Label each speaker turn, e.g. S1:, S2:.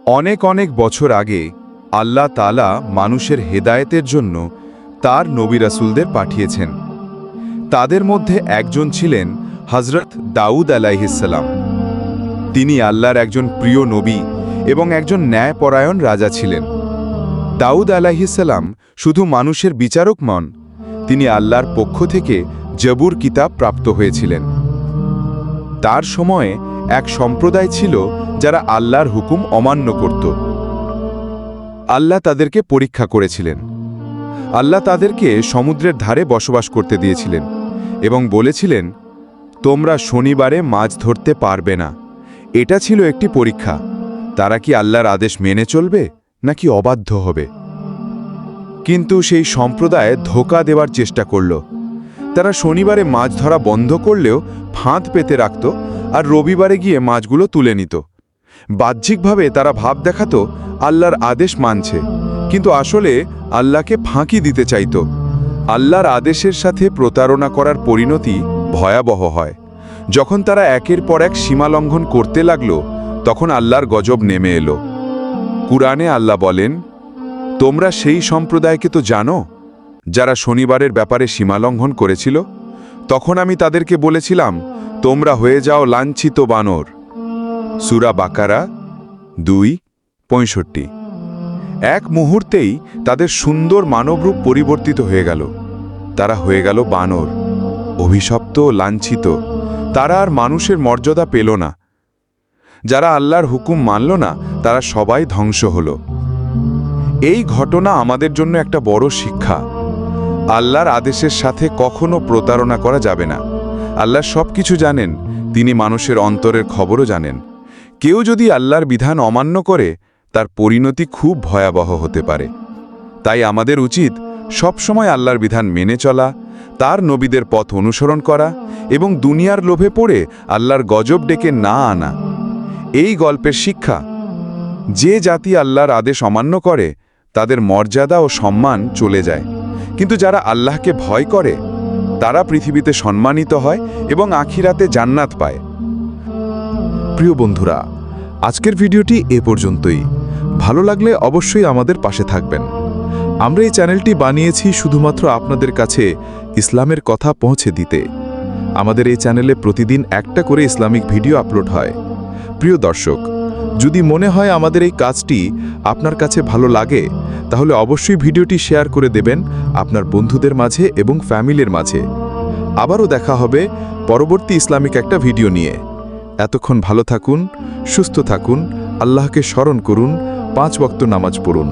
S1: অনেক অনেক বছর আগে আল্লাহ তাআলা মানুষের হেদায়েতের জন্য তার নবী রাসূলদের পাঠিয়েছেন। তাদের মধ্যে একজন ছিলেন হযরত দাউদ আলাইহিসসালাম। তিনি আল্লাহর একজন প্রিয় নবী এবং একজন ন্যায়পরায়ণ রাজা ছিলেন। দাউদ আলাইহিসসালাম শুধু মানুষের বিচারক নন, তিনি আল্লাহর পক্ষ থেকে জবুর কিতাব প্রাপ্ত হয়েছিলেন। তার সময়ে এক সম্প্রদায় ছিল যারা আল্লাহর হুকুম অমান্য করত। আল্লাহ তাদেরকে পরীক্ষা করেছিলেন। আল্লাহ তাদেরকে সমুদ্রের ধারে বসবাস করতে দিয়েছিলেন এবং বলেছিলেন, তোমরা শনিবারে মাছ ধরতে পারবে না। এটা ছিল একটি পরীক্ষা, তারা কি আল্লাহর আদেশ মেনে চলবে নাকি অবাধ্য হবে। কিন্তু সেই সম্প্রদায় ধোঁকা দেওয়ার চেষ্টা করল। তারা শনিবারে মাছ ধরা বন্ধ করলেও ফাঁদ পেতে রাখত আর রবিবারে গিয়ে মাছগুলো তুলে নিত। বাহ্যিকভাবে তারা ভাব দেখাতো আল্লাহর আদেশ মানছে, কিন্তু আসলে আল্লাহকে ফাঁকি দিতে চাইত। আল্লাহর আদেশের সাথে প্রতারণা করার পরিণতি ভয়াবহ হয়। যখন তারা একের পর এক সীমা লঙ্ঘন করতে লাগল, তখন আল্লাহর গজব নেমে এলো। কুরআনে আল্লাহ বলেন, তোমরা সেই সম্প্রদায়কে তো জানো যারা শনিবারের ব্যাপারে সীমালঙ্ঘন করেছিল। তখন আমি তাদেরকে বলেছিলাম, তোমরা হয়ে যাও লাঞ্ছিত বানর। সূরা বাকারা 2:65। এক মুহূর্তেই তাদের সুন্দর মানবরূপ পরিবর্তিত হয়ে গেল। তারা হয়ে গেল বানর, অভিশপ্ত, লাঞ্ছিত। তারা আর মানুষের মর্যাদা পেল না। যারা আল্লাহর হুকুম মানল না, তারা সবাই ধ্বংস হল। এই ঘটনা আমাদের জন্য একটা বড় শিক্ষা। আল্লাহর আদেশের সাথে কখনো প্রতারণা করা যাবে না। আল্লাহ সব কিছু জানেন, তিনি মানুষের অন্তরের খবরও জানেন। কেউ যদি আল্লাহর বিধান অমান্য করে, তার পরিণতি খুব ভয়াবহ হতে পারে। তাই আমাদের উচিত সবসময় আল্লাহর বিধান মেনে চলা, তার নবীদের পথ অনুসরণ করা এবং দুনিয়ার লোভে পড়ে আল্লাহর গজব ডেকে না আনা। এই গল্পের শিক্ষা, যে জাতি আল্লাহর আদেশ অমান্য করে তাদের মর্যাদা ও সম্মান চলে যায়, কিন্তু যারা আল্লাহকে ভয় করে তারা পৃথিবীতে সম্মানিত হয় এবং আখিরাতে জান্নাত পায়।
S2: প্রিয় বন্ধুরা, আজকের ভিডিওটি এ পর্যন্তই। ভালো লাগলে অবশ্যই আমাদের পাশে থাকবেন। আমরা এই চ্যানেলটি বানিয়েছি শুধুমাত্র আপনাদের কাছে ইসলামের কথা পৌঁছে দিতে। আমাদের এই চ্যানেলে প্রতিদিন একটা করে ইসলামিক ভিডিও আপলোড হয়। প্রিয় দর্শক, যদি মনে হয় আমাদের এই কাজটি আপনার কাছে ভালো লাগে, তাহলে অবশ্যই ভিডিওটি শেয়ার করে দেবেন আপনার বন্ধুদের মাঝে এবং ফ্যামিলির মাঝে। আবারও দেখা হবে পরবর্তী ইসলামিক একটা ভিডিও নিয়ে। এতক্ষণ ভালো থাকুন, সুস্থ থাকুন, আল্লাহকে স্মরণ করুন, 5 ওয়াক্ত নামাজ পড়ুন।